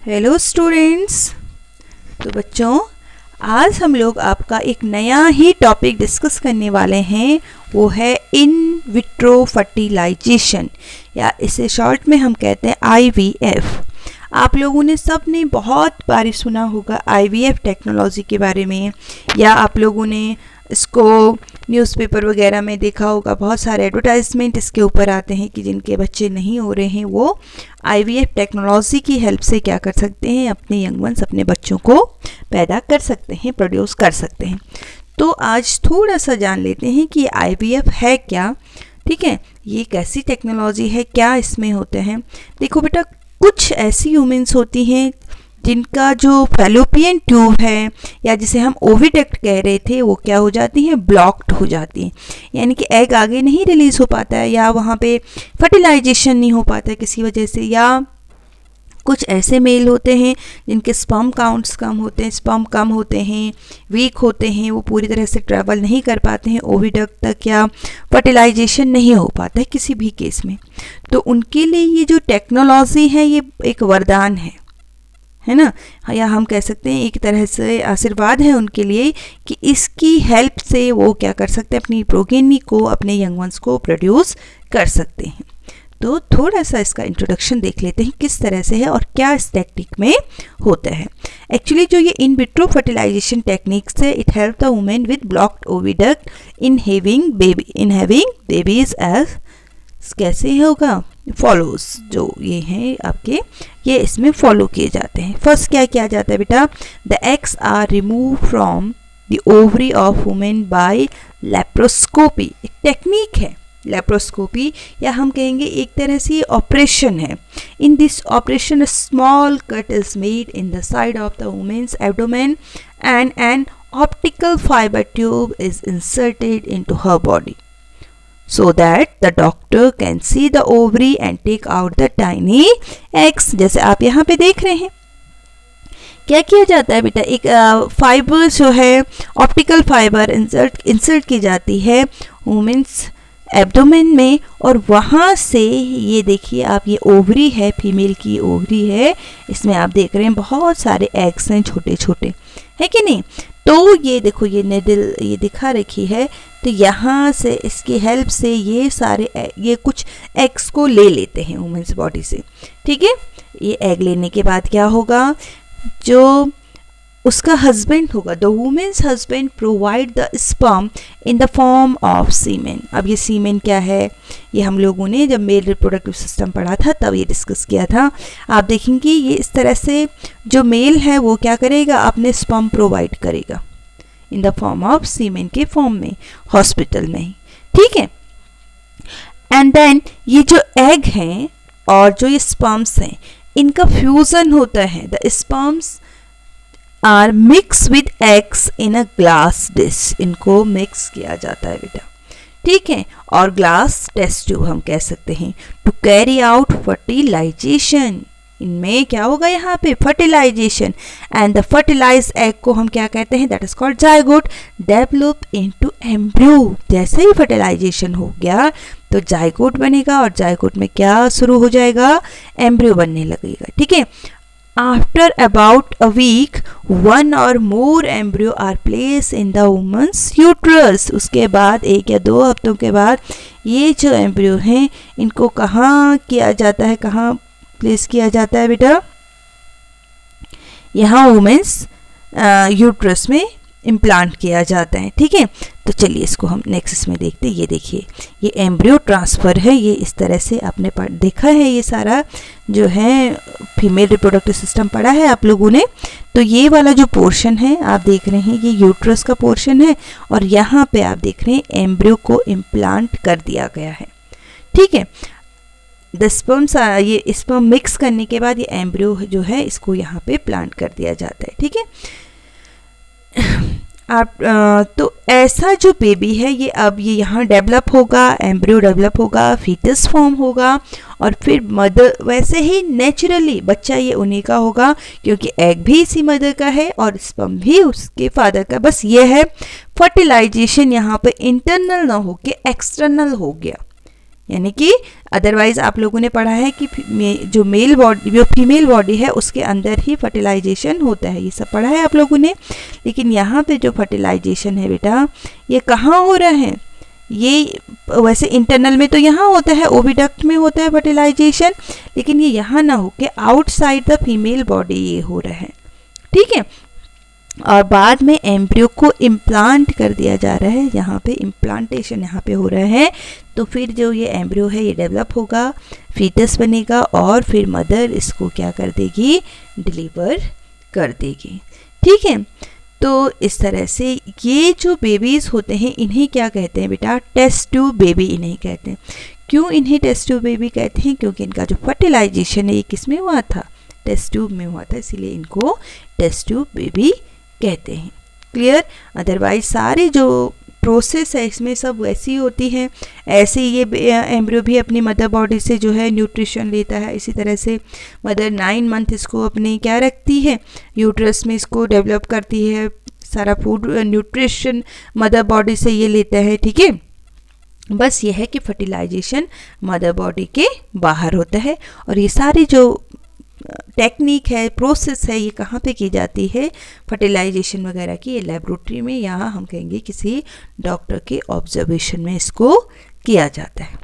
Hello students. तो बच्चों, आज हम लोग आपका एक नया ही टॉपिक डिस्कस करने वाले हैं। वो है इन विट्रो फर्टिलाइजेशन, या इसे शॉर्ट में हम कहते हैं IVF। आप लोगों ने सब ने बहुत बार सुना होगा IVF टेक्नोलॉजी के बारे में, या आप लोगों ने इसको न्यूज़पेपर वगैरह में देखा होगा। बहुत सारे एडवर्टाइजमेंट इसके ऊपर आते हैं कि जिनके बच्चे नहीं हो रहे हैं वो IVF टेक्नोलॉजी की हेल्प से क्या कर सकते हैं, अपने यंग वंस, अपने बच्चों को पैदा कर सकते हैं, प्रोड्यूस कर सकते हैं। तो आज थोड़ा सा जान लेते हैं कि IVF है क्या। ठीक है, ये कैसी टेक्नोलॉजी है, क्या इसमें होते हैं। देखो बेटा, कुछ ऐसी वुमेन्स होती हैं जिनका जो फैलोपियन ट्यूब है, या जिसे हम ओविडक्ट कह रहे थे, वो क्या हो जाती हैं, ब्लॉक्ड हो जाती हैं। यानी कि एग आगे नहीं रिलीज़ हो पाता है, या वहाँ पे फर्टिलाइजेशन नहीं हो पाता है किसी वजह से। या कुछ ऐसे मेल होते हैं जिनके स्पर्म काउंट्स कम होते हैं, स्पर्म कम होते हैं, वीक होते हैं, वो पूरी तरह से ट्रैवल नहीं कर पाते हैं ओविडक्ट तक, या फर्टिलाइजेशन नहीं हो पाता है किसी भी केस में। तो उनके लिए ये जो टेक्नोलॉजी है ये एक वरदान है ना, या हम कह सकते हैं एक तरह से आशीर्वाद है उनके लिए कि इसकी हेल्प से वो क्या कर सकते हैं, अपनी प्रोगेनी को, अपने यंग वंस को प्रोड्यूस कर सकते हैं। तो थोड़ा सा इसका इंट्रोडक्शन देख लेते हैं किस तरह से है और क्या इस टेक्निक में होता है। एक्चुअली जो ये इन विट्रो फर्टिलाइजेशन टेक्निक्स है, it help the women with blocked oviduct in having babies as कैसे होगा, फॉलोज। जो ये हैं आपके, ये इसमें फॉलो किए जाते हैं। फर्स्ट क्या किया जाता है बेटा, the eggs are remove from the ovary of women by laparoscopy. एक टेक्निक है लेप्रोस्कोपी, या हम कहेंगे एक तरह से ऑपरेशन है। In this operation small cut is made in the side of the women's abdomen and an optical fibre tube is inserted into her body so that the doctor can see the ovary and take out the tiny eggs। जैसे आप यहाँ पे देख रहे हैं, क्या किया जाता है बेटा, एक फाइबर जो है, ऑप्टिकल फाइबर इंसर्ट की जाती है वुमेन्स एब्डोमेन में, और वहाँ से ये देखिए आप, ये ओवरी है, फीमेल की ओवरी है, इसमें आप देख रहे हैं बहुत सारे एग्स हैं, छोटे छोटे, है कि नहीं। तो ये देखो, ये निडल ये दिखा रखी है, तो यहाँ से इसकी हेल्प से ये सारे ये कुछ एग्स को ले लेते हैं वुमेन्स बॉडी से। ठीक है, ये एग लेने के बाद क्या होगा, जो उसका हस्बैंड होगा, the women's husband provide the sperm in the form of semen. अब ये सीमेन क्या है, ये हम लोगों ने जब मेल रिप्रोडक्टिव सिस्टम पढ़ा था तब ये डिस्कस किया था। आप देखेंगे ये इस तरह से जो मेल है वो क्या करेगा, अपने स्पर्म प्रोवाइड करेगा इन द फॉर्म ऑफ सीमेन के फॉर्म में, हॉस्पिटल में ही। ठीक है, एंड देन ये जो एग हैं और जो ये स्पर्म्स हैं, इनका फ्यूजन होता है। The sperms are mix with eggs in a glass dish. इनको मिक्स किया जाता है बेटा, ठीक है, और ग्लास टेस्ट ट्यूब हम कह सकते हैं, टू कैरी आउट फर्टिलाइजेशन। इनमें क्या होगा, यहाँ पे fertilization, and the fertilize egg को हम क्या कहते हैं, that is called zygote, develop into embryo. जैसे ही फर्टिलाइजेशन हो गया तो जायगोट बनेगा, और जायगोट में क्या शुरू हो जाएगा, एम्ब्रियो बनने लगेगा। ठीक है, after about a week 1 or more embryo are placed in the woman's uterus। उसके बाद 1 या 2 हफ्तों के बाद ये जो एम्ब्रियो हैं, इनको कहाँ किया जाता है, कहाँ प्लेस किया जाता है बेटा, यहाँ वुमेन्स यूट्रस में इम्प्लांट किया जाता है। ठीक है, तो चलिए इसको हम नेक्स्ट में देखते हैं। ये देखिए, ये एम्ब्रियो ट्रांसफ़र है, ये इस तरह से आपने देखा है, ये सारा जो है फीमेल रिप्रोडक्टिव सिस्टम पढ़ा है आप लोगों ने। तो ये वाला जो पोर्शन है आप देख रहे हैं, ये यूट्रस का पोर्शन है, और यहाँ पे आप देख रहे हैं एम्ब्रियो को इम्प्लांट कर दिया गया है। ठीक है, द स्पर्म्स, ये स्पर्म मिक्स करने के बाद ये एम्ब्रियो जो है इसको यहाँ पे प्लांट कर दिया जाता है। ठीक है, आप तो ऐसा जो बेबी है ये अब ये यहाँ डेवलप होगा, एम्ब्रियो डेवलप होगा, फीटस फॉर्म होगा, और फिर मदर, वैसे ही नेचुरली बच्चा ये उन्हीं का होगा, क्योंकि एग भी इसी मदर का है और स्पर्म भी उसके फादर का। बस ये है फर्टिलाइजेशन यहाँ पे इंटरनल ना हो के एक्सटर्नल हो गया, यानी कि अदरवाइज़ आप लोगों ने पढ़ा है कि जो मेल बॉडी, जो फीमेल बॉडी है उसके अंदर ही फर्टिलाइजेशन होता है, ये सब पढ़ा है आप लोगों ने। लेकिन यहाँ पे जो फर्टिलाइजेशन है बेटा, ये कहाँ हो रहा है? ये वैसे इंटरनल में तो यहाँ होता है, ओविडक्ट में होता है फर्टिलाइजेशन, लेकिन ये यहाँ ना हो के आउटसाइड द फीमेल बॉडी ये हो रहा है, ठीक है। और बाद में एम्ब्रियो को इम्प्लांट कर दिया जा रहा है, यहाँ पे इम्प्लांटेशन यहाँ पे हो रहा है। तो फिर जो ये एम्ब्रियो है ये डेवलप होगा, फीटस बनेगा और फिर मदर इसको क्या कर देगी? डिलीवर कर देगी, ठीक है। तो इस तरह से ये जो बेबीज़ होते हैं इन्हें क्या कहते हैं बेटा? टेस्ट ट्यूब बेबी इन्हें कहते हैं। क्यों इन्हें टेस्ट ट्यूब बेबी कहते हैं? क्योंकि इनका जो फर्टिलाइजेशन है ये किस में हुआ था? टेस्ट ट्यूब में हुआ था, इसीलिए इनको टेस्ट ट्यूब बेबी कहते हैं। क्लियर? अदरवाइज सारे जो प्रोसेस है इसमें सब वैसी होती है, ऐसे ये एम्ब्रियो भी अपनी मदर बॉडी से जो है न्यूट्रिशन लेता है। इसी तरह से मदर 9 मंथ इसको अपने क्या रखती है? यूट्रस में इसको डेवलप करती है, सारा फूड न्यूट्रिशन मदर बॉडी से ये लेता है, ठीक है। बस ये है कि फर्टिलाइजेशन मदर बॉडी के बाहर होता है। और ये सारी जो टेक्निक है, प्रोसेस है, ये कहाँ पे की जाती है? फर्टिलाइजेशन वगैरह की ये लेबोरेटरी में, यहाँ हम कहेंगे किसी डॉक्टर के ऑब्जर्वेशन में इसको किया जाता है।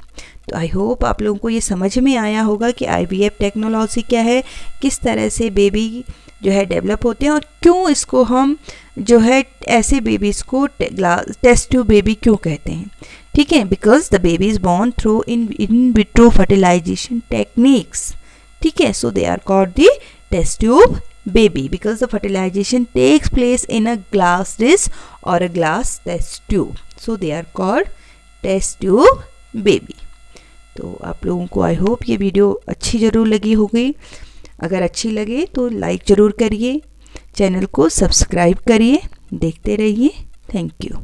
तो आई होप आप लोगों को ये समझ में आया होगा कि IVF टेक्नोलॉजी क्या है, किस तरह से बेबी जो है डेवलप होते हैं और क्यों इसको हम जो है ऐसे बेबीज़ को टेस्ट ट्यूब बेबी क्यों कहते हैं, ठीक है। Because the baby is born through in vitro fertilisation techniques, ठीक है। So they are called the test tube baby because the fertilisation takes place in a glass dish or a glass test tube, so they are called test tube baby. तो आप लोगों को I hope ये video अच्छी ज़रूर लगी होगी। अगर अच्छी लगे तो लाइक ज़रूर करिए, चैनल को सब्सक्राइब करिए, देखते रहिए। Thank you.